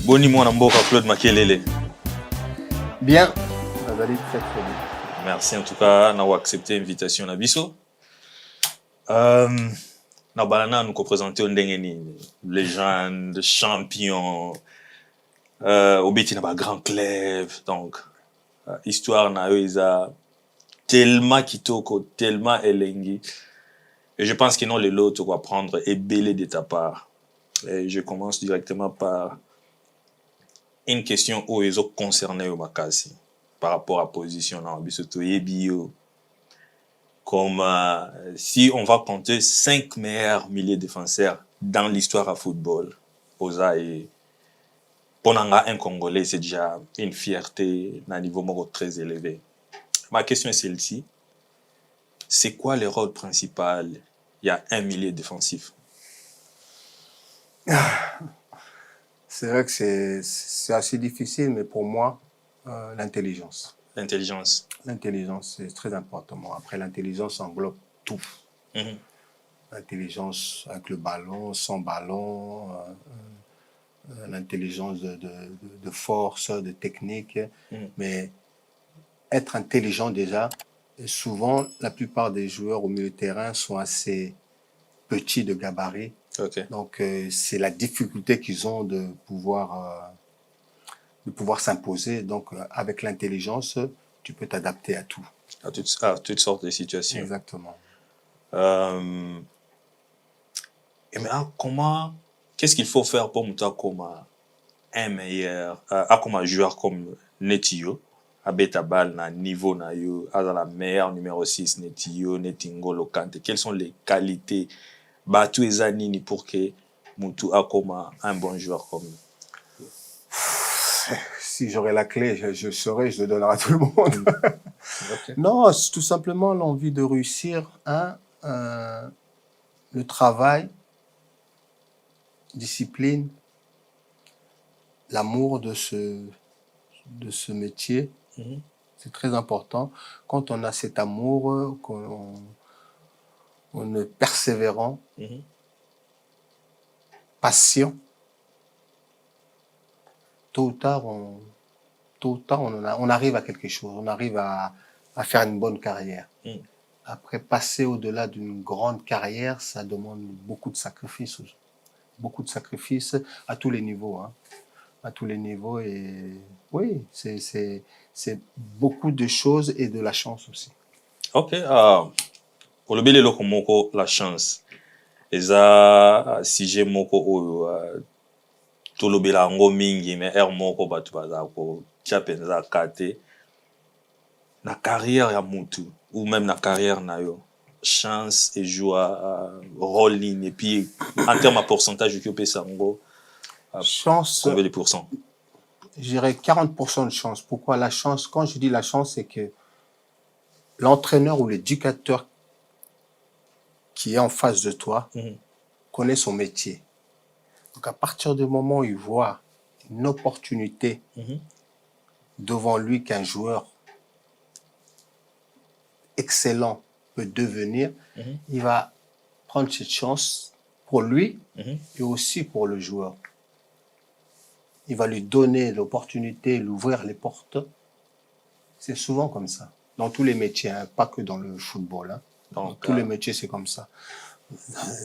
Boni mwana mboka Claude Makelele. Bien, vous allez très très bien. Merci en tout cas d'avoir accepté l'invitation na biso. Na balana nous présenter ondengeni légende, champion, obeti na ba grand club, donc histoire na yo isa tellement kitoko, tellement elengi. Et je pense que non les lots tu vas prendre et belé de ta part. Et je commence directement par une question où ils ont concerné au Makasi par rapport à position dans Bisoto et bio. Comme si on va compter 5 meilleurs milieux défenseurs dans l'histoire à football. Oza et pour un Congolais, c'est déjà une fierté à un niveau très élevé. Ma question est celle-ci. C'est quoi le rôle principal? Il y a un milieu défensif. C'est vrai que c'est assez difficile, mais pour moi, l'intelligence. L'intelligence. L'intelligence, c'est très important. Après, l'intelligence englobe tout. L'intelligence avec le ballon, sans ballon, l'intelligence de force, de technique. Mais être intelligent déjà, souvent, la plupart des joueurs au milieu de terrain sont assez petits de gabarit. Okay. Donc, c'est la difficulté qu'ils ont de pouvoir s'imposer. Donc, avec l'intelligence, tu peux t'adapter à tout. À toutes sortes de situations. Exactement. Et maintenant, qu'est-ce qu'il faut faire pour monter comme un meilleur, comme un joueur comme Netio, à Betabal, na niveau na yo, à la meilleure numéro 6, Netio, Netingolo Kante. Quelles sont les qualités, Batu et Zanini pour que Moutou a comme un bon joueur comme lui? Si j'aurais la clé, je saurais, je le donnerai à tout le monde. Okay. Non, c'est tout simplement l'envie de réussir, le travail, discipline, l'amour de ce métier. C'est très important. Quand on a cet amour, on est persévérant, patient, tôt ou tard, on arrive à quelque chose, on arrive à faire une bonne carrière. Après, passer au-delà d'une grande carrière, ça demande beaucoup de sacrifices à tous les niveaux. À tous les niveaux. Et oui, c'est beaucoup de choses et de la chance aussi. Ok, pour le bel moko la chance. Et ça, si j'ai moko tout le bel ango mingi, mais moko batu bazako, tiapenza kate. Na carrière ya mutu ou même na carrière na yo, chance et joie rôle ligne et puis en termes de pourcentage que peut sango chance combien de pourcents? Je dirais 40% de chance. Pourquoi la chance? Quand je dis la chance, c'est que l'entraîneur ou l'éducateur qui est en face de toi connaît son métier. Donc à partir du moment où il voit une opportunité devant lui qu'un joueur excellent peut devenir, il va prendre cette chance pour lui et aussi pour le joueur. Il va lui donner l'opportunité, lui ouvrir les portes. C'est souvent comme ça. Dans tous les métiers, pas que dans le football. Dans tous les métiers, c'est comme ça.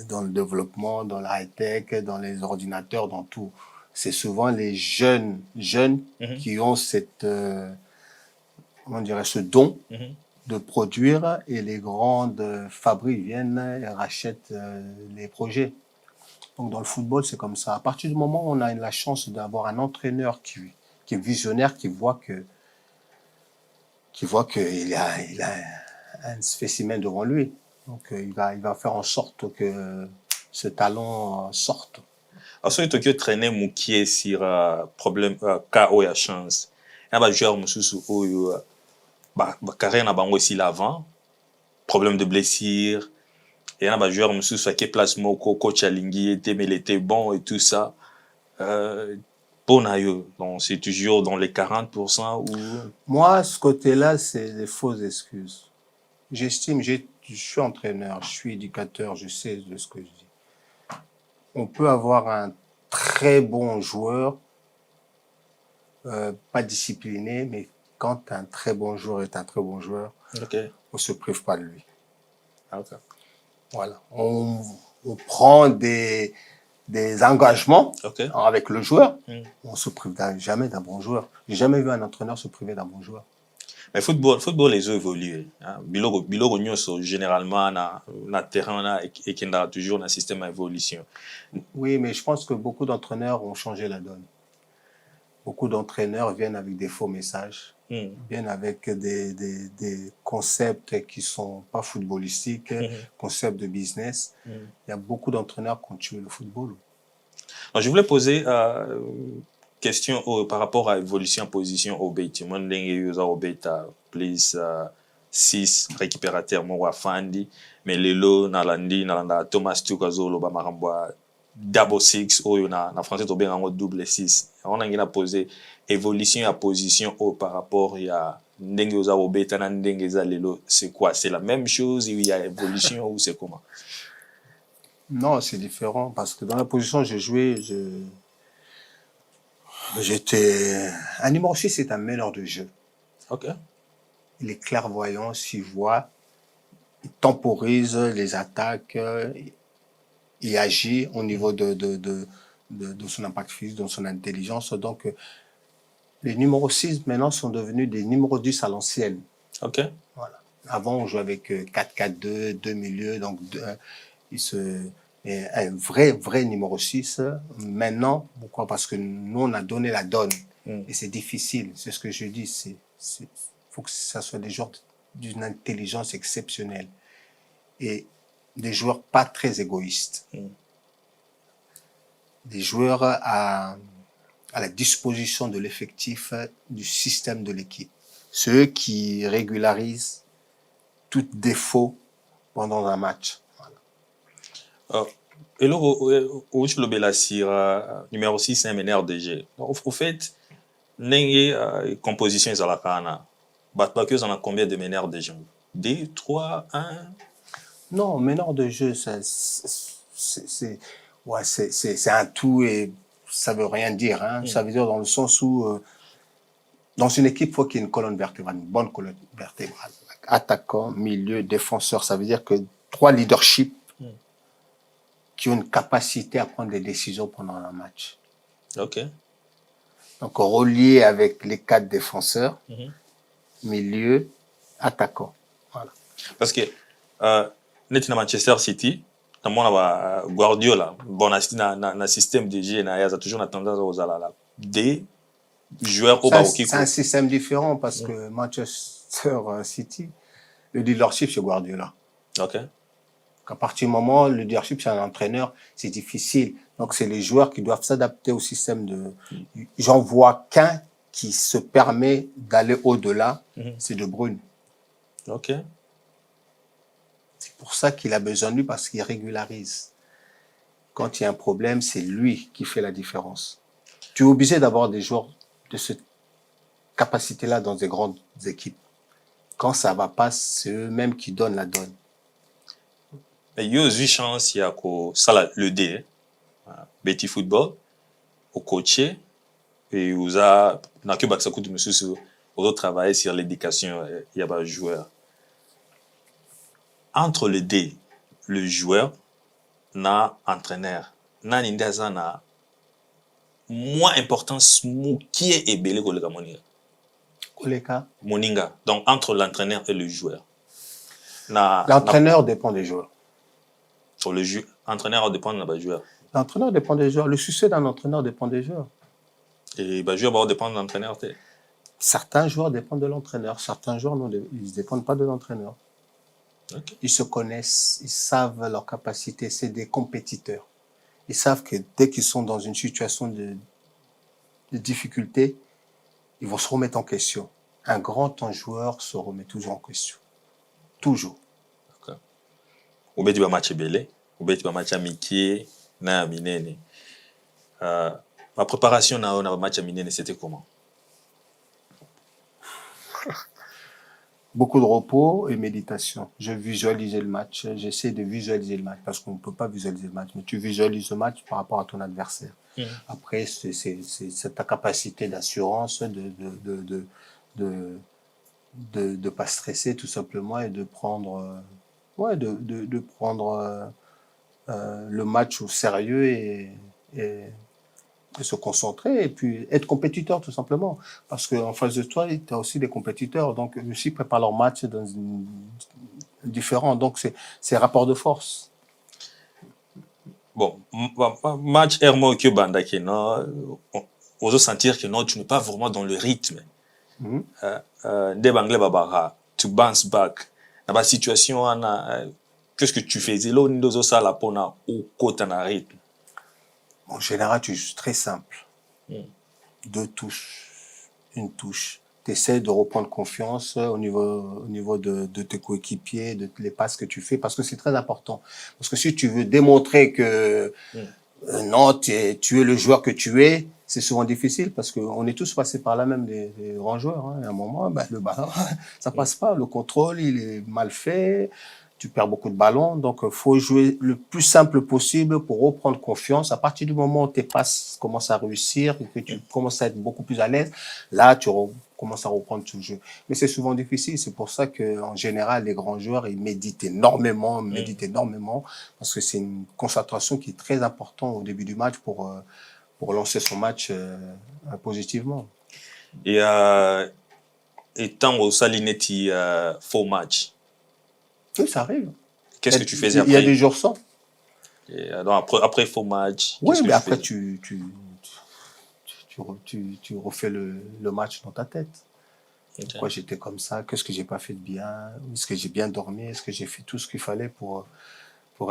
Dans le développement, dans la high-tech, dans les ordinateurs, dans tout. C'est souvent les jeunes qui ont cette, ce don de produire, et les grandes fabriques viennent et rachètent les projets. Donc dans le football, c'est comme ça. À partir du moment où on a la chance d'avoir un entraîneur qui est visionnaire, qui voit qu'il a un spécimen devant lui. Donc il va faire en sorte que ce talent sorte. Alors, si tu as traîné Moukié sur problème KO et chance, il y a des joueurs qui carrière n'a pas aussi l'avant, problème de blessure, et il y a des joueurs qui place Moko, coach Alingui, mais il était bon et tout ça. Bon, donc c'est toujours dans les 40% ou... Moi, ce côté-là, c'est des fausses excuses. J'estime, je suis entraîneur, je suis éducateur, je sais de ce que je dis. On peut avoir un très bon joueur pas discipliné, mais quand un très bon joueur est un très bon joueur, Ok. on se prive pas de lui. Ah, ok. Voilà. On prend des engagements Ok. avec le joueur. Mm. On se prive jamais d'un bon joueur. J'ai jamais vu un entraîneur se priver d'un bon joueur. Mais football les ont évolué. Hein. Biloko nyonso généralement na terrain na et qui a toujours un système d'évolution. Oui, mais je pense que beaucoup d'entraîneurs ont changé la donne. Beaucoup d'entraîneurs viennent avec des faux messages, viennent avec des concepts qui sont pas footballistiques, concepts de business. Il y a beaucoup d'entraîneurs qui ont tué le football. Alors, je voulais poser question par rapport à l'évolution en position au bait. Moi, je au bait please 6 récupérateurs moi Fandi, mais lelo nalanda Thomas Tukazolo ba maramba double 6 oyo na français to bien en double 6. On a ngina poser évolution à position au par rapport ya ndenge oza au bait na ndenge za lelo, c'est quoi? C'est la même chose, il y a évolution ou c'est comment? Non, c'est différent parce que dans la position où j'ai joué, j'étais un numéro 6, c'est un meneur de jeu. Ok. Il est clairvoyant, il voit, il temporise les attaques, il agit au niveau de son impact physique, de son intelligence. Donc, les numéros 6 maintenant sont devenus des numéros 10 à l'ancienne. Ok. Voilà. Avant, on jouait avec 4-4-2, deux milieux, donc un vrai numéro 6. Maintenant, pourquoi? Parce que nous, on a donné la donne. Et c'est difficile. C'est ce que je dis. Il faut que ça soit des joueurs d'une intelligence exceptionnelle. Et des joueurs pas très égoïstes. Des joueurs à la disposition de l'effectif du système de l'équipe. Ceux qui régularisent tout défaut pendant un match. Voilà. Et là, où je le numéro 6, c'est un meneur de jeu. Au fait, n'engue composition est à la cana. Batbakeuse en a combien de meneurs de jeu? 2, 3, 1? Non, meneur de jeu, c'est un tout et ça veut rien dire. Hein. Ça veut dire dans le sens où dans une équipe, il faut qu'il y ait une colonne vertébrale, une bonne colonne vertébrale. Attaquant, milieu, défenseur, ça veut dire que 3 leaderships qui ont une capacité à prendre des décisions pendant un match. Ok. Donc, relié avec les 4 défenseurs, milieu, attaquant. Voilà. Parce que, net na Manchester City, na mona Guardiola, bon, na système de jeu, na yaza toujours na tendance aux alala. Des joueurs au Baroki. C'est un système différent parce que Manchester City, le leadership, c'est Guardiola. Ok. À partir du moment où le leadership, c'est un entraîneur, c'est difficile. Donc, c'est les joueurs qui doivent s'adapter au système de... J'en vois qu'un qui se permet d'aller au-delà, c'est De Bruyne. Ok. C'est pour ça qu'il a besoin de lui, parce qu'il régularise. Quand il y a un problème, c'est lui qui fait la différence. Tu es obligé d'avoir des joueurs de cette capacité-là dans des grandes équipes. Quand ça va pas, c'est eux-mêmes qui donnent la donne. Mais il y a aussi chance, il y a ça le D, Betty Football, au coaché, et vous a, n'a que Baksakou de monsieur sur, travailler sur l'éducation, il y a pas joueur. Entre le D, le joueur, na entraîneur, na nindaza na moins importance qui est ébélé que le Moninga. Koleka. Moninga. Donc entre l'entraîneur et le joueur. L'entraîneur dépend des joueurs. Sur le entraîneur dépend de joueur. L'entraîneur dépend des joueurs. Le succès d'un entraîneur dépend des joueurs. Et le joueur dépend de l'entraîneur. Certains joueurs dépendent de l'entraîneur. Certains joueurs, ils ne dépendent pas de l'entraîneur. Okay. Ils se connaissent, ils savent leurs capacités. C'est des compétiteurs. Ils savent que dès qu'ils sont dans une situation de difficulté, ils vont se remettre en question. Un grand joueur se remet toujours en question. Toujours. Au bête du match belé, au bête du match amiquier, na minene. Ma préparation na match minene, c'était comment? Beaucoup de repos et méditation. Je visualisais le match. J'essaie de visualiser le match parce qu'on ne peut pas visualiser le match, mais tu visualises le match par rapport à ton adversaire. Après, c'est ta capacité d'assurance, de pas stresser tout simplement et de prendre, de prendre le match au sérieux et se concentrer et puis être compétiteur tout simplement. Parce qu'en face de toi, tu as aussi des compétiteurs. Donc, eux aussi préparent leur match différent. Donc, c'est rapport de force. Bon, match Hermo que Bandake, non, on sentir que non, tu n'es pas vraiment dans le rythme. Des Babara, tu bounce back. Dans la situation, qu'est-ce que tu faisais là, on ça la pona au côté en rythme. En général, tu joues très simple. 2 touches, une touche. Tu essaies de reprendre confiance au niveau de tes coéquipiers, de les passes que tu fais, parce que c'est très important. Parce que si tu veux démontrer que non, tu es le joueur que tu es, c'est souvent difficile parce qu'on est tous passés par là, même des grands joueurs. Hein. À un moment, le ballon, ça passe pas. Le contrôle, il est mal fait. Tu perds beaucoup de ballons. Donc, il faut jouer le plus simple possible pour reprendre confiance. À partir du moment où tes passes commencent à réussir et que tu commences à être beaucoup plus à l'aise, là, tu commences à reprendre tout le jeu. Mais c'est souvent difficile. C'est pour ça qu'en général, les grands joueurs, ils méditent énormément, parce que c'est une concentration qui est très importante au début du match pour lancer son match positivement. Et étant au Salinetti faux match. Oui, ça arrive. Qu'est-ce que tu faisais après? Il y a des jours sans. Et donc après faux match. Oui, mais après tu refais le match dans ta tête. Okay. Pourquoi j'étais comme ça? Qu'est-ce que j'ai pas fait de bien? Est-ce que j'ai bien dormi? Est-ce que j'ai fait tout ce qu'il fallait pour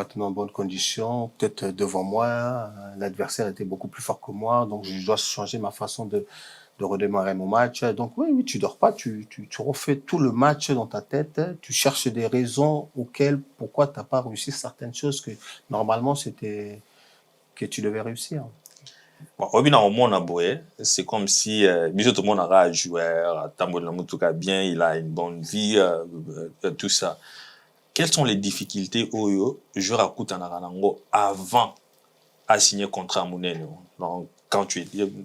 être dans de bonnes conditions? Peut-être devant moi, l'adversaire était beaucoup plus fort que moi, donc je dois changer ma façon de redémarrer mon match. Donc oui, tu dors pas, tu refais tout le match dans ta tête, tu cherches des raisons pourquoi tu n'as pas réussi certaines choses que normalement que tu devais réussir. Bon, c'est comme si tout le monde a un joueur, bien, il a une bonne vie, tout ça. Quelles sont les difficultés au joueur à Koutanaralango avant à signer contrat à Mouneno? Donc,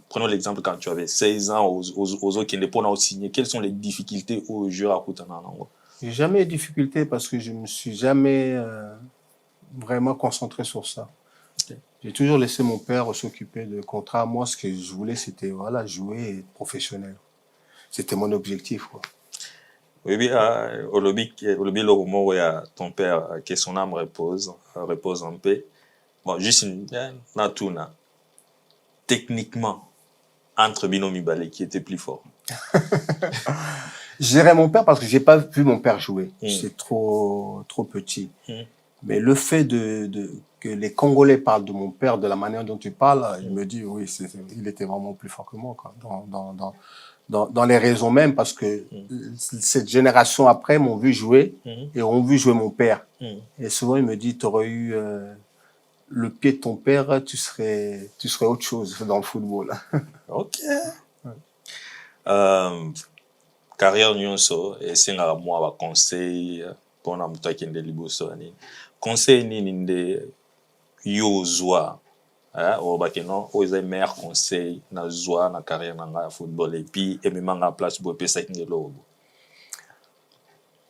prenons l'exemple quand tu avais 16 ans aux autres qui n'étaient pas signé. Quelles sont les difficultés au joueur à Koutanaralango? J'ai jamais eu de difficulté parce que je me suis jamais vraiment concentré sur ça. Okay. J'ai toujours laissé mon père s'occuper de contrat. Moi, ce que je voulais, c'était jouer et être professionnel. C'était mon objectif, quoi. Oui, au lobby, le moment où ton père, que son âme repose en paix. Bon, juste une natuna. Techniquement, entre Binomi Balé, qui était plus fort? Je dirais mon père parce que j'ai pas vu mon père jouer. C'est trop petit. Mais le fait que les Congolais parlent de mon père de la manière dont tu parles, je me dis oui, il était vraiment plus fort que moi, quoi. Dans les raisons même, parce que cette génération après m'ont vu jouer et ont vu jouer mon père. Et souvent, il me dit, tu aurais eu le pied de ton père, tu serais autre chose dans le football. Ok. Carrière nyonso, et c'est un moi conseil pour un mouton qui est liboso. Conseil ni ninde yozwa. Au bakeno, aux meilleurs conseils na joie na carrière na football et puis et même en place pour passer ngelo.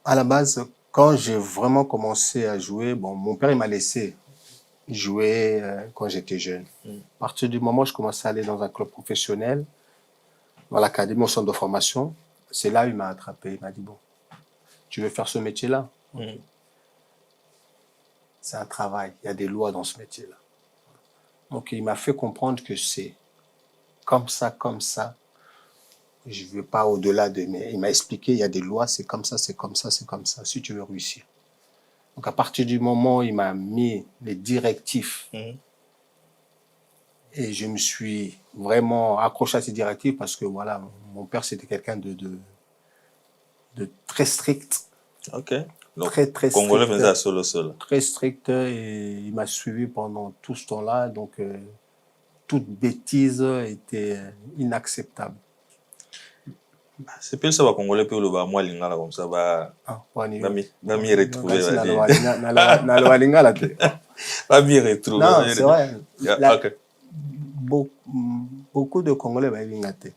À la base, quand j'ai vraiment commencé à jouer, bon, mon père il m'a laissé jouer quand j'étais jeune. À partir du moment où je commençais à aller dans un club professionnel, dans l'académie au centre de formation, c'est là où il m'a attrapé. Il m'a dit bon, tu veux faire ce métier-là? C'est un travail. Il y a des lois dans ce métier-là. Donc, il m'a fait comprendre que c'est comme ça. Je ne veux pas au-delà de... Mais il m'a expliqué, il y a des lois, c'est comme ça, si tu veux réussir. Donc, à partir du moment où il m'a mis les directives, et je me suis vraiment accroché à ces directives parce que, voilà, mon père, c'était quelqu'un de très strict. Ok. Donc, très Congolais strict. faisait solo. Très strict et il m'a suivi pendant tout ce temps-là. Donc, toute bêtise était inacceptable. C'est plus ça, Congolais, puis le moi, lingala comme ça, va m'y retrouver. Va m'y retrouver. Non, c'est vrai. beaucoup de Congolais baïbingate.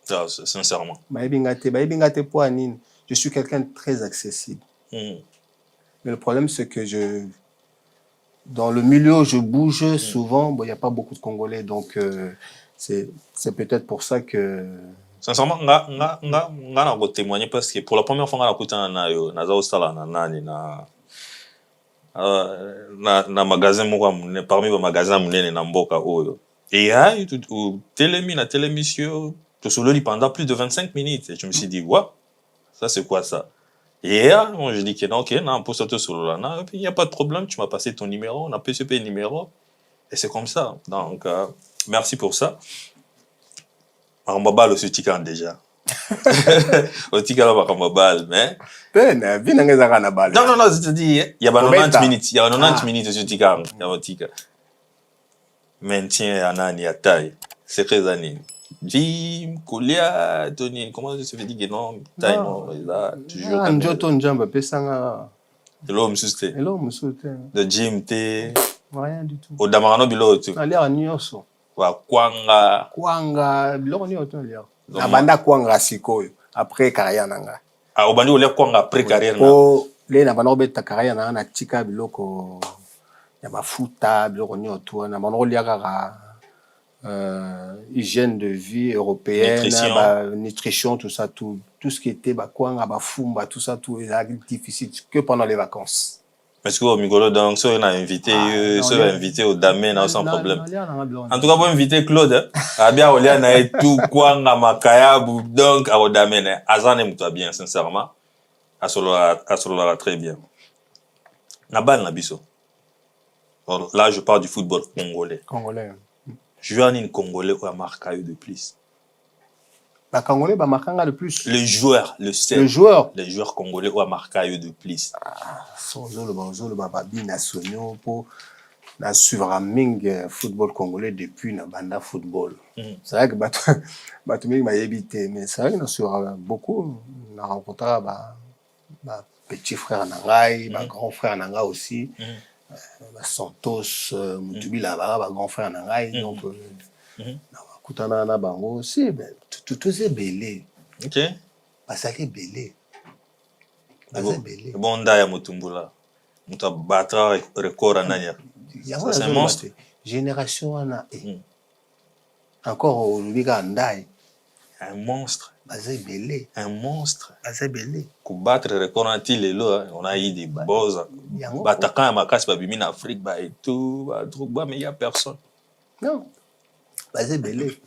Ah, sincèrement. Baïbingate pour Anine. Je suis quelqu'un de très accessible. Mais le problème, c'est que dans le milieu où je bouge, souvent, il n'y a pas beaucoup de Congolais. Donc, c'est peut-être pour ça que... Sincèrement, nga témoigner parce que pour la première fois, na magasin parmi les magasins na mboka oyo. Et télémission, tout solo pendant plus de 25 minutes. Et je me suis dit, ouais, ça c'est quoi ça? Et je dis que non, ok, non, pour ça tout solo là, il n'y a pas de problème, tu m'as passé ton numéro, on a PCP numéro. Et c'est comme ça. Donc, merci pour ça. Arambabal aussi tikan déjà. Au tikan là Arambabal, mais non, je te dis, il y a 90 minutes, il y a 90 minutes sur tikan, il y a tika. Maintien anani à taille, c'est très anine. Jim, Koulia, Tony, comment se fait dire que non, taille non, là toujours. Njoto njamba pesanga. L'homme susté. L'homme susté. De Jim T. Rien du tout. Au Damarano biloto. Ali à Nyoso. Wa Kwanga. Kwanga, biloko nyoto ali. Abanda Kwanga sikoyo après carrière nanga. Ah, obandi ole Kwanga après carrière nanga. O le na bana obeta carrière nanga na tika biloko ya mafuta biloko nyoto na bana oliaka hygiène de vie européenne, nutrition, tout ça, tout ce qui était Kwanga, Fumba, tout ça, tout est difficile que pendant les vacances. Parce que au Migolo, donc, si on a invité, invité au Damé, sans problème. En tout cas, pour inviter Claude, à bien, on a tout Kwanga, Makaya, donc, au Damé, Azan aime-toi bien, sincèrement. Asolola très bien. Nabal Nabiso. Là, je parle du football congolais. Congolais. Joueur ni Congolais ou à marqué de plus. Bah Congolais bah marquanga de plus. Les joueurs congolais ou à marqué de plus. Zolo ba binationaux pour na suivre ming football congolais depuis na banda football. C'est vrai que batu ming ba évité mais c'est vrai que na suivre beaucoup na rencontré ba petit frère nangai, ba grand frère nanga aussi. Santos Mutubi là-bas, grand frère nangai, donc kutana na bango si tout c'est belé. OK. Basaki belé. Bon da ya Mutumbula. Muta battra record anania. C'est un monstre. Génération ana encore au Liga Ndai. Un monstre. Basé belé. Un monstre. Basé belé. Pour battre le record on a eu des buzz. Batakan ya makasi babimi na Afrique ba et tout, ba Drogba mais il y a personne. Non. Basé belé.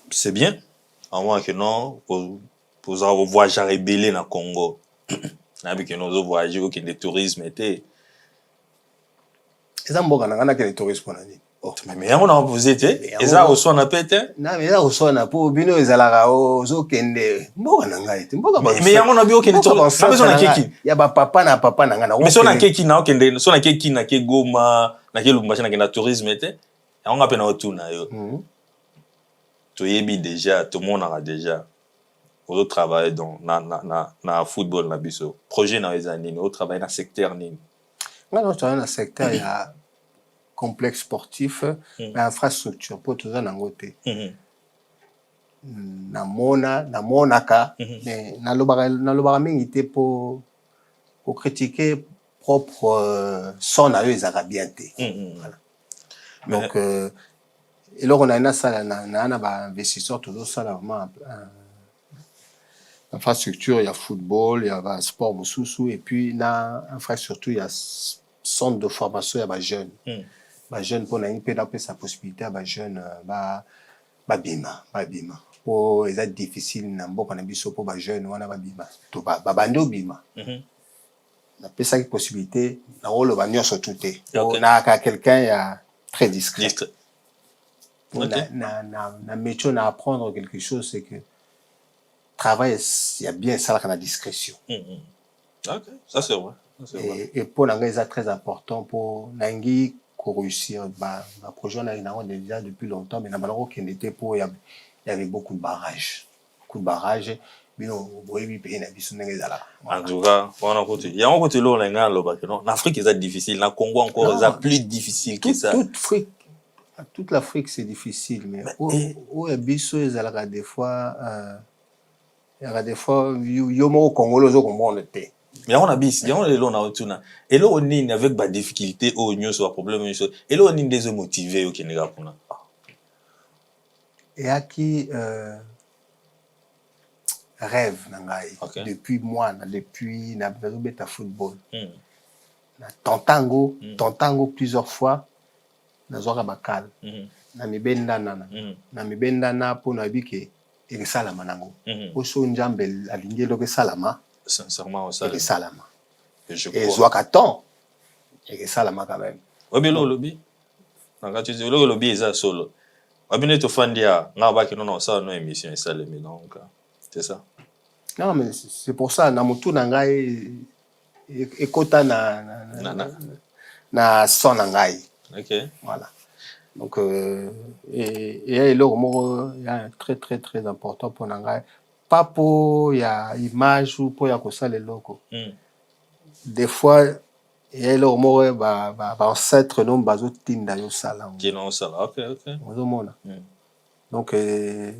C'est bien. À moins que non pour avoir voyager belé na Congo. Na bi que nous voyager au des tourisme était. Eza mboka nanga ke le tourisme pour nani. Mais on a posé eza oso na pete. Na mais eza oso na po bino ezalaka ozo kende mboka nanga ete mboka ba. Mais yango na bi okende tourisme. Mais sona keki. Ya ba papa nanga na. Mais sona keki na okende sona keki na ke Goma na ke Lubumbashi na kenda tourisme était. Yango ngape na otuna yo. To yebi déjà tout le monde a déjà au travail dans na football na biso projet na ezanini au travail na secteur nini. Non, tu as un secteur, il y a complexe sportif, infrastructure, pour tout ça, nangote. Namonaka, mais nalobara mingi pour critiquer propre son à eux, ils arabienté. Donc, et là, on a une salle, on a un investisseur, tout ça, vraiment, infrastructure, il y a football, il y a sport, moussoussou, et puis, dans infrastructure, il y a centre de formation, il y a des jeunes. Les jeunes, pour une pédagogie, sa possibilité, les jeunes, bima. Pour les aides difficiles, on a besoin pour les jeunes, on a bima. Tout bando bima. On a pas cette possibilité, on a le surtout. On a quelqu'un, il y a très discret. On a métier, on a apprendre quelque chose, c'est que travail, il y a bien ça, la discrétion. Ok, ça c'est vrai. Et pour l'anglais, c'est très important pour Nangi réussir. Le projet, on a déjà depuis longtemps, mais il y avait beaucoup de barrages. Mais on en tout cas, il y a un côté là, en Afrique, c'est difficile. En Congo, encore, c'est plus difficile que ça. Toute Afrique. toute l'Afrique, c'est difficile, mais où est biso, il y a des fois, yo mo Congolais zo comprendre te. Mais on a bis, on est là on a autour et là on est avec des difficultés ou nous sur problème et là on est des motivés au Kenya pour na. Et à qui rêve nangai depuis moi, depuis na beta football. Na Tontango plusieurs fois na zoka bakal. Na mibenda na po na bike et salama nango. Oso njambe alingi loke salama. Sincèrement au salama. Et salama. Je crois. Et zoakaton et salama quand même. Obi lo lobby. Nanga tu dis lo lobby eza solo. Obi ne to fandia nga ba ki non ça no émission ça le donc c'est ça. Non mais c'est pour ça na mutu nangai ekota na son nangai. OK. Voilà. Donc et là il y a un très très très important pour nangai pas pour ya image ou pour ya kosa le loco. Des fois il y a là ba ancêtre non bazo tinda yo sala. Qui non ça. OK. Donc il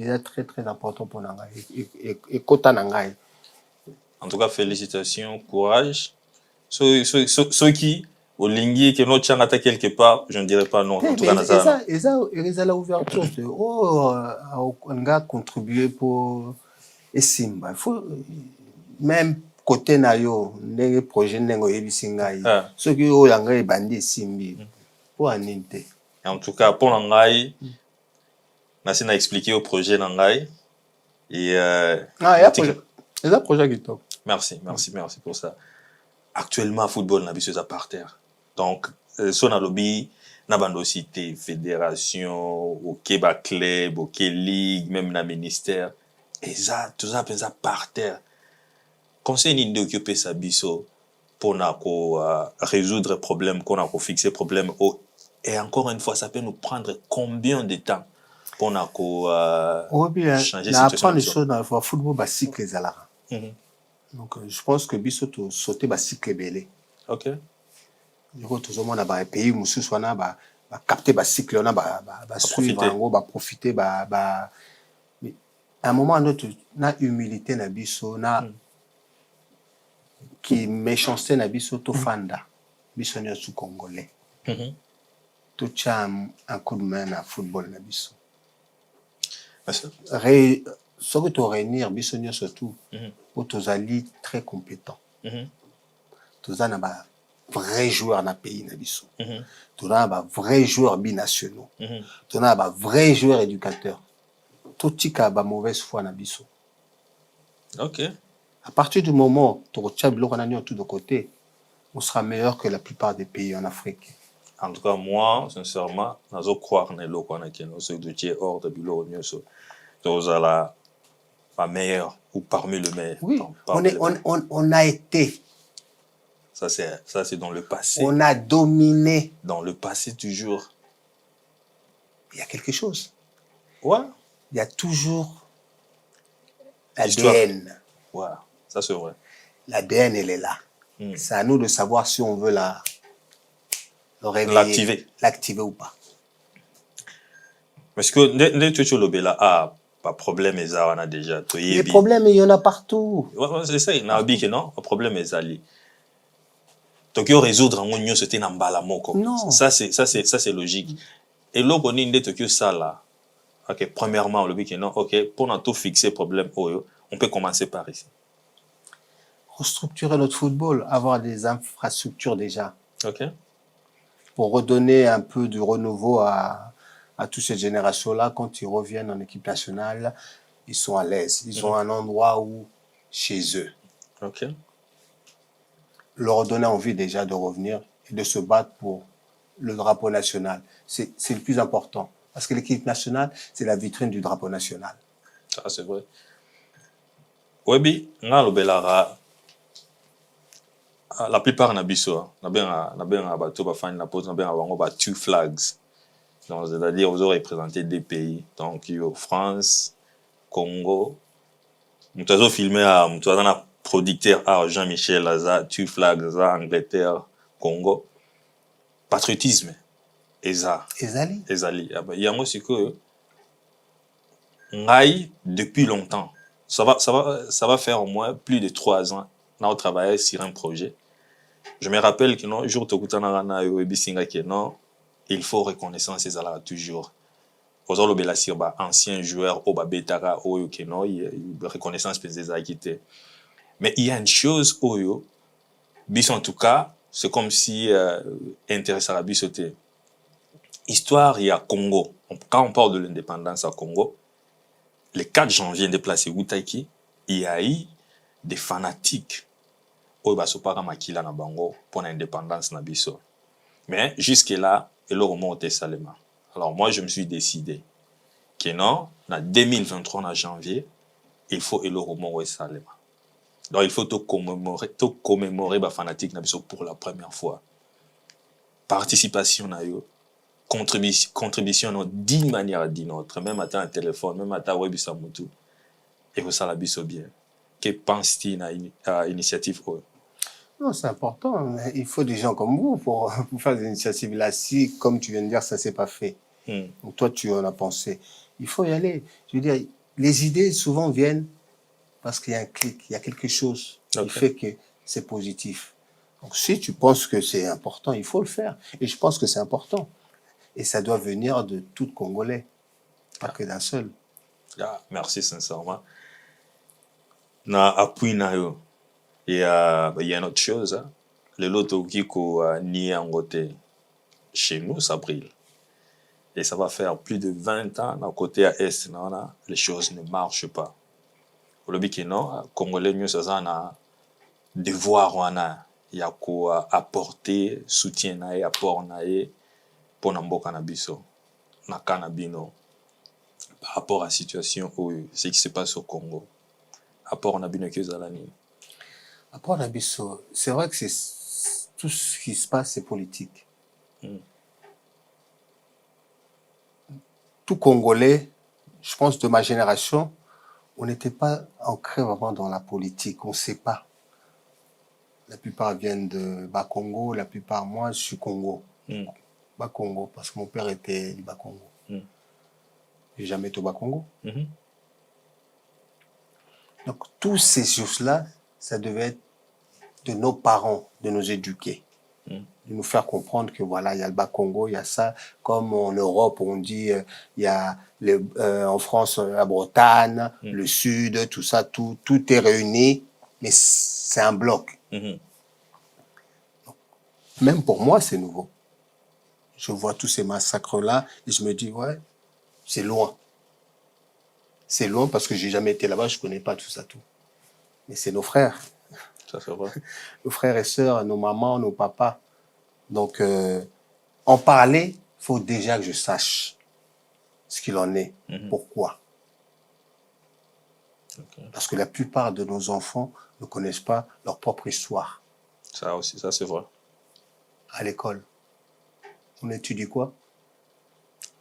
est très très important pour nangai et kota nangai. En tout cas félicitations, courage. Ceux qui au lingi que notre changata quelque part, je ne dirais pas non. En tout cas, ça la ouverture. On a contribué pour Esimba. Il faut même côté na yo, les projets n'engo yebisingai. Ceux qui ont l'anglais bandi Simbi pour aninte. En tout cas, pour l'anglais, Nassim a expliqué au projet l'anglais et il y a projet qui top. Merci pour ça. Actuellement, football n'a pas par terre. Donc, son lobby n'a pas de cité, fédération, au Québec club, au ligue, même le ministère. Et ça, tout ça, ça par terre. Conseil ni d'occuper sa biso pour résoudre les problèmes, qu'on a fixer les problèmes. Et encore une fois, ça peut nous prendre combien de temps pour changer la situation. Les choses dans le football, bah cycle les alara. Donc, je pense que biso to sauter bah cycle belé. OK. Du coup, tout le monde a un pays où soit na ba capter ba cycle on a ba suivre en gros ba profiter ba mais à un moment donné na humilité na biso na qui méchanceté na biso to fanda biso ni sous congolais. To cham un coup de main na football na biso. Ce que tu réunir biso ni surtout pour tous ali très compétents. Tous en a vrais joueurs dans le pays nabiso. Tous en a vrais joueurs binationaux. Tous en a vrais joueurs éducateurs. Tout tika ba mauvaise foi nabiso. OK. À partir du moment où tu as bloqué tout de côté, on sera meilleur que la plupart des pays en Afrique. En tout cas, moi, sincèrement, je crois que nous sommes hors de bureau, nous sommes la meilleure ou parmi le meilleur. Oui, on a été. Ça, c'est dans le passé. On a dominé. Dans le passé, toujours. Il y a quelque chose. Ouais. Il y a toujours l'ADN. Ouais, ça c'est vrai. L'ADN, elle est là. C'est à nous de savoir si on veut le réveiller. L'activer ou pas. Parce que dès que tu as pas problème, on a déjà. Les problèmes, il y en a partout. Ouais, c'est ça. Il y a un bic, non? Le problème est allé. Donc, il y a résoudre un oignon, c'était un balamoko. Non. Ça, c'est logique. Et là, on est que ça là. OK, premièrement, le bic, non? OK, pour tout fixer le problème, on peut commencer par ici. Restructurer notre football, avoir des infrastructures déjà. OK. Pour redonner un peu de renouveau à toutes ces générations-là, quand ils reviennent en équipe nationale, ils sont à l'aise. Ils ont un endroit où, chez eux. OK. Leur donner envie déjà de revenir et de se battre pour le drapeau national. C'est le plus important. Parce que l'équipe nationale, c'est la vitrine du drapeau national. Ça, c'est vrai. Oui, la plupart na biso na bien bateau ba fan na pose na bien bango ba two flags. Donc c'est-à-dire vous aurez représenté des pays donc France, Congo. Nous avons filmé à un producteur à Jean-Michel, Two Flags, Angleterre, Congo. Patriotisme. ezali. Yango sikoyo ngai depuis longtemps. Ça va faire au moins plus de 3 ans. On travaillé sur un projet. Je me rappelle que non, jour tokutana na yo ebisinga que non, il faut reconnaissance ezala toujours. Ozolo bela sur ba ancien joueur au babetara oyo que non, reconnaissance pezeza quitté. Mais il y a une chose oyo bis en tout cas, c'est comme si intéressant à bisoté. Histoire il y a Congo. Quand on parle de l'indépendance à Congo, le 4 janvier déplacé Wutaki, il y a eu des fanatiques oyo basopaka makila na bango pour l'indépendance na biso. Mais jusque là, il leur remonte Salema. Alors moi je me suis décidé que non, en 2023 en janvier, il faut leur remonte Salema. Donc il faut tout commémorer les fanatiques na biso pour la première fois. Participation na yo, contribution d'une manière ou d'une autre, même à un téléphone, même à ta web samutu. Et vous ça la biso bien. Que penses-tu à l'initiative? Non, c'est important. Il faut des gens comme vous pour faire des initiatives là. Si, comme tu viens de dire, ça s'est pas fait. Donc toi, tu en as pensé. Il faut y aller. Je veux dire, les idées souvent viennent parce qu'il y a un clic, il y a quelque chose qui fait que c'est positif. Donc si tu penses que c'est important, il faut le faire. Et je pense que c'est important. Et ça doit venir de tout Congolais, pas que d'un seul. Merci sincèrement. Na appui na yo. Il y a une autre chose. Hein. Le loto qui ni en côté chez nous, ça brille. Et ça va faire plus de 20 ans, à côté à Est, les choses ne marchent pas. Au lobby qui non, Congolais, nous avons devoir, il y a quoi apporter, soutien, apport, pour Namboka Nabiso, Nakanabino, par rapport à la situation où ce qui se passe au Congo. Apport Nabino Kizalani. Apport Nabiso, c'est vrai que c'est tout ce qui se passe, c'est politique. Tout Congolais, je pense de ma génération, on n'était pas ancré vraiment dans la politique, on ne sait pas. La plupart viennent de Bas-Congo, la plupart, moi, je suis Congo. Bas-Congo, parce que mon père était du Bas-Congo. J'ai jamais été au Bas-Congo. Donc, toutes ces choses-là, ça devait être de nos parents, de nous éduquer. De nous faire comprendre que voilà, il y a le Bas-Congo, il y a ça. Comme en Europe, on dit, il y a en France, la Bretagne, le Sud, tout ça, tout est réuni, mais c'est un bloc. Donc, même pour moi, c'est nouveau. Je vois tous ces massacres-là et je me dis, ouais, c'est loin. C'est loin parce que j'ai jamais été là-bas, je connais pas tout ça, tout. Mais c'est nos frères. Ça fait vrai. Nos frères et sœurs, nos mamans, nos papas. Donc, en parler, il faut déjà que je sache ce qu'il en est. Pourquoi? Parce que la plupart de nos enfants ne connaissent pas leur propre histoire. Ça aussi, ça c'est vrai. À l'école, on étudie quoi?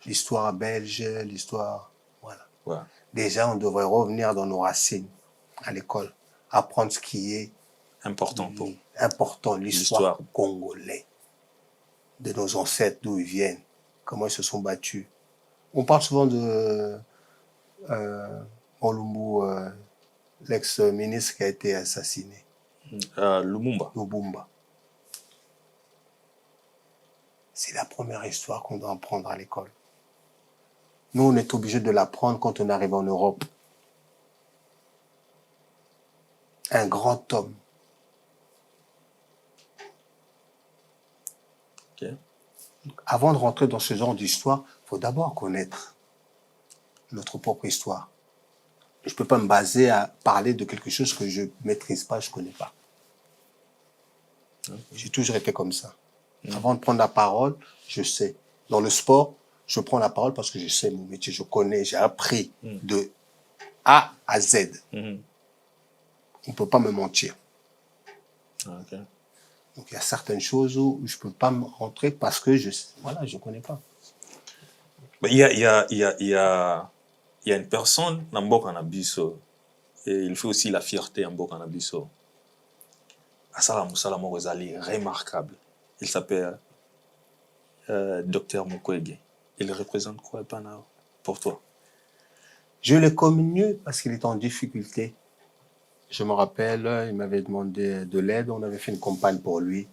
L'histoire belge, l'histoire... Voilà. Ouais. Déjà, on devrait revenir dans nos racines à l'école. Apprendre ce qui est important pour important, l'histoire congolaise, de nos ancêtres, d'où ils viennent, comment ils se sont battus. On parle souvent de Olumbu, l'ex-ministre qui a été assassiné. Lumumba. C'est la première histoire qu'on doit apprendre à l'école. Nous, on est obligé de l'apprendre quand on arrive en Europe. Un grand homme. Okay. Avant de rentrer dans ce genre d'histoire, il faut d'abord connaître notre propre histoire. Je ne peux pas me baser à parler de quelque chose que je ne maîtrise pas, je ne connais pas. J'ai toujours été comme ça. Avant de prendre la parole, je sais. Dans le sport, je prends la parole parce que je sais mon métier, je connais, j'ai appris de A à Z. On ne peut pas me mentir. Okay. Donc il y a certaines choses où je ne peux pas me rentrer parce que je ne connais pas. Il y a une personne dans Mboka Nabiso et il fait aussi la fierté en Mboka Nabiso. Asala Moussala Morozali, remarquable. Il s'appelle Dr Mukwege, il représente quoi pour toi? Je l'ai connu parce qu'il était en difficulté. Je me rappelle, il m'avait demandé de l'aide, on avait fait une campagne pour lui.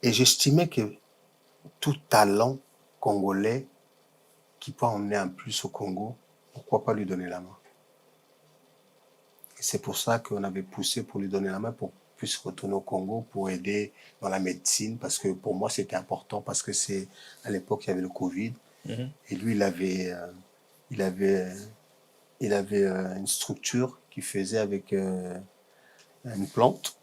Et j'estimais que tout talent congolais qui peut emmener un plus au Congo, pourquoi pas lui donner la main? Et c'est pour ça qu'on avait poussé pour lui donner la main pour qu'il puisse retourner au Congo pour aider dans la médecine, parce que pour moi c'était important, parce que c'est à l'époque il y avait le Covid, et lui il avait une structure qu'il faisait avec une plante.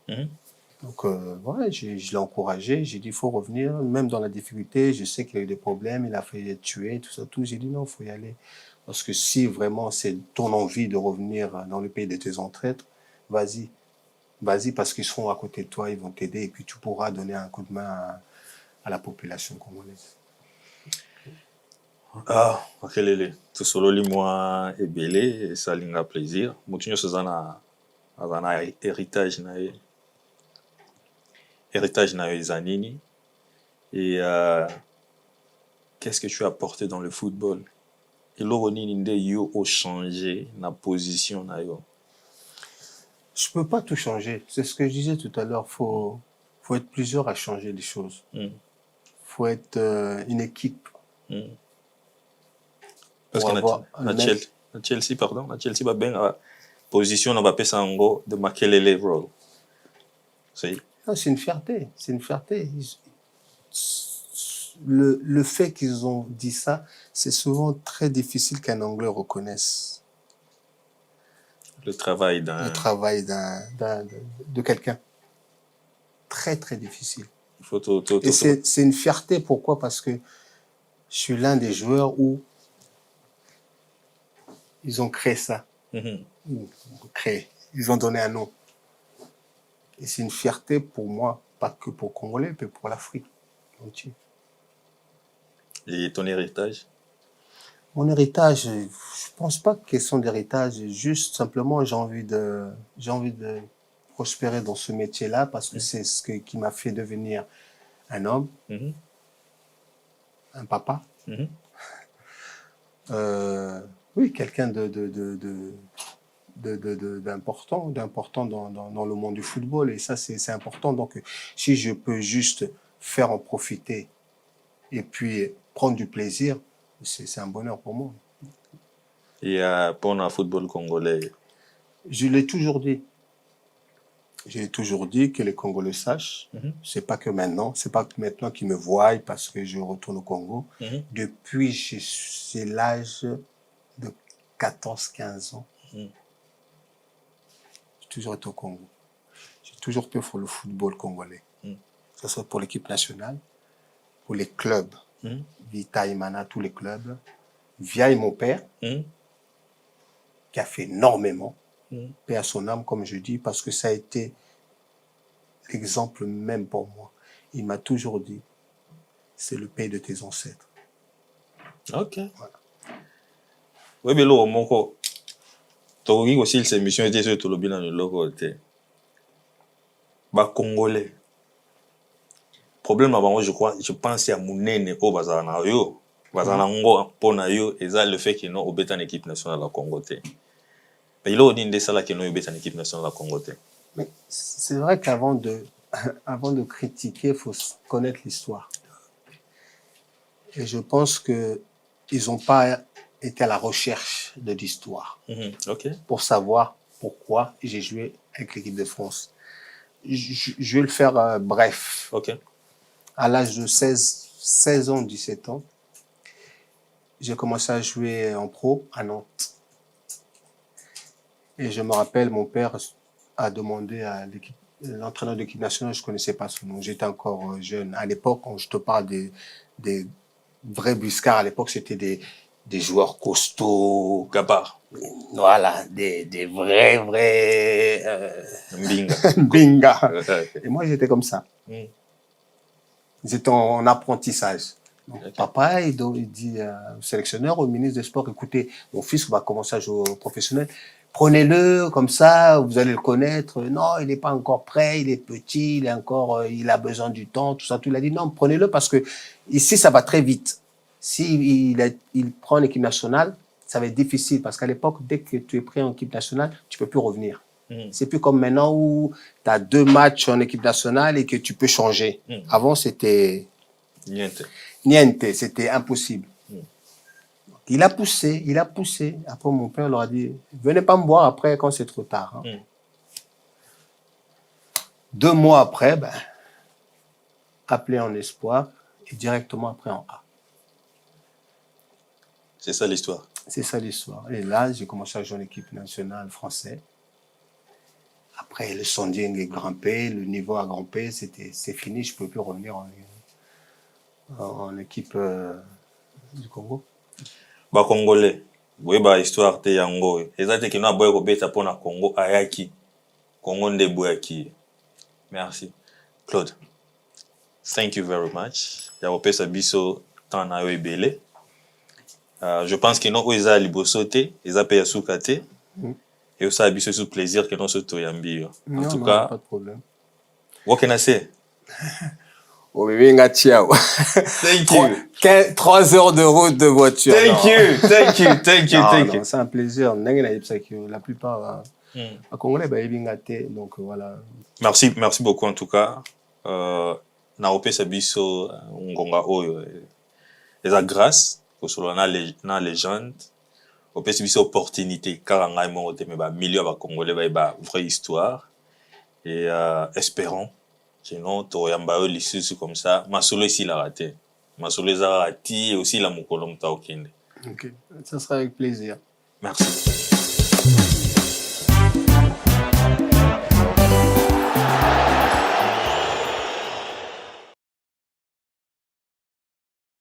Donc, ouais, je l'ai encouragé. J'ai dit, il faut revenir, même dans la difficulté. Je sais qu'il a eu des problèmes, il a failli être tué, tout ça, tout. J'ai dit, non, il faut y aller. Parce que si vraiment c'est ton envie de revenir dans le pays de tes ancêtres, vas-y. Vas-y, parce qu'ils seront à côté de toi, ils vont t'aider, et puis tu pourras donner un coup de main à la population congolaise. Ah, makelele. Tosololi moi ebele, et ça linga plaisir. Mutunyo sezana azana héritage na ye. Héritage na Zanini. Et qu'est-ce que tu as apporté dans le football? Et l'oroni ninde yo a changé na position na yo. Je peux pas tout changer. C'est ce que je disais tout à l'heure. Faut être plusieurs à changer les choses. Faut être une équipe. Parce que na Chelsea, pardon, na Chelsea ba benga position na ba pesa ngo de makelele role. C'est une fierté. C'est une fierté. Le fait qu'ils ont dit ça, c'est souvent très difficile qu'un Anglais reconnaisse le travail de quelqu'un. Très, très difficile. Et c'est une fierté. Pourquoi? Parce que je suis l'un des joueurs où ils ont créé ça. Ils ont donné un nom. Et c'est une fierté pour moi, pas que pour Congolais, mais pour l'Afrique entière. Et ton héritage? Mon héritage, je pense pas que question d'héritage, juste simplement j'ai envie de prospérer dans ce métier-là parce que c'est ce qui m'a fait devenir un homme, un papa. Oui, quelqu'un d'important dans le monde du football, et ça c'est important. Donc si je peux juste faire en profiter et puis prendre du plaisir, c'est un bonheur pour moi. Et pour le football congolais, je l'ai toujours dit. J'ai toujours dit que les Congolais sachent. C'est pas que maintenant qu'ils me voient parce que je retourne au Congo. Depuis j'ai l'âge de 14-15 ans. J'ai toujours été au Congo. J'ai toujours été pour le football congolais. Que ce soit pour l'équipe nationale, pour les clubs. Vita Imana, tous les clubs. Via mon père, qui a fait énormément. Paix à son âme, comme je dis, parce que ça a été l'exemple même pour moi. Il m'a toujours dit, c'est le pays de tes ancêtres. Ok. Voilà. Oui, mais là, mon co, tu as aussi cette émission était sur le bilan de l'autre. Bah, Congolais. Problème avant, je pense à Mounene au Bazana yo. Bazana ngo pona yo, et ça le fait qu'ils n'ont pas une équipe nationale à Congo. Mais il a dit que ça là qu'ils n'ont pas une équipe nationale à Congo. Mais c'est vrai qu'avant de critiquer, il faut connaître l'histoire. Et je pense que ils n'ont pas été à la recherche de l'histoire pour savoir pourquoi j'ai joué avec l'équipe de France. Je vais le faire bref. À l'âge de 16 ans, 17 ans, j'ai commencé à jouer en pro à Nantes. Et je me rappelle, mon père a demandé à l'entraîneur de l'équipe nationale, je ne connaissais pas son nom, j'étais encore jeune. À l'époque, quand je te parle des vrais buscards, à l'époque, c'était des joueurs costauds. Gabar. Voilà, des vrais Mbinga. Mbinga. Et moi, j'étais comme ça. Ils étaient en apprentissage. Donc, papa, il dit au sélectionneur, au ministre des Sports, écoutez, mon fils va commencer à jouer au professionnel. Prenez-le comme ça, vous allez le connaître. Non, il n'est pas encore prêt, il est petit, il a besoin du temps, tout ça. Tout. Il a dit non, prenez-le parce que ici, ça va très vite. Si il prend l'équipe nationale, ça va être difficile parce qu'à l'époque, dès que tu es pris en équipe nationale, tu peux plus revenir. C'est plus comme maintenant où tu as 2 matchs en équipe nationale et que tu peux changer. Avant, c'était niente, c'était impossible. Il a poussé. Après, mon père leur a dit, venez pas me voir après quand c'est trop tard. Hein. 2 mois après, appelé en espoir et directement après en A. C'est ça l'histoire. C'est ça l'histoire. Et là, j'ai commencé à jouer en équipe nationale française. Après, le sonding est grimpé, le niveau a grimpé, c'est fini, je ne peux plus revenir en équipe du Congo. Congolais, oui, histoire te yango. Ezate ki na boye ko beta pona Congo ayaki. Congo nde boyaki. Merci. Claude, thank you very much. Ya opesa biso temps na yo ebele. Je pense que non eza liboso te, eza pe ya suka te. Et aussi biso sous plaisir que non so to yambi. En tout cas, pas de problème. What can I say? Oh, bébé, ciao. Thank you. 3 heures de route de voiture. Thank you. C'est un plaisir. La plupart, à Congolais, donc voilà. Merci beaucoup en tout cas. Na opesa biso ngonga oyo. Eza grâce pour cela na légende. Opesa biso opportunité car ngai mo te me ba milieu ba Congolais ba vraie histoire et espérons. Sinon, tu as un lisusu comme ça. Ma solo ici l'a raté. Ma solo les a raté et aussi la moukolom ta okende. Ok, ça sera avec plaisir. Merci.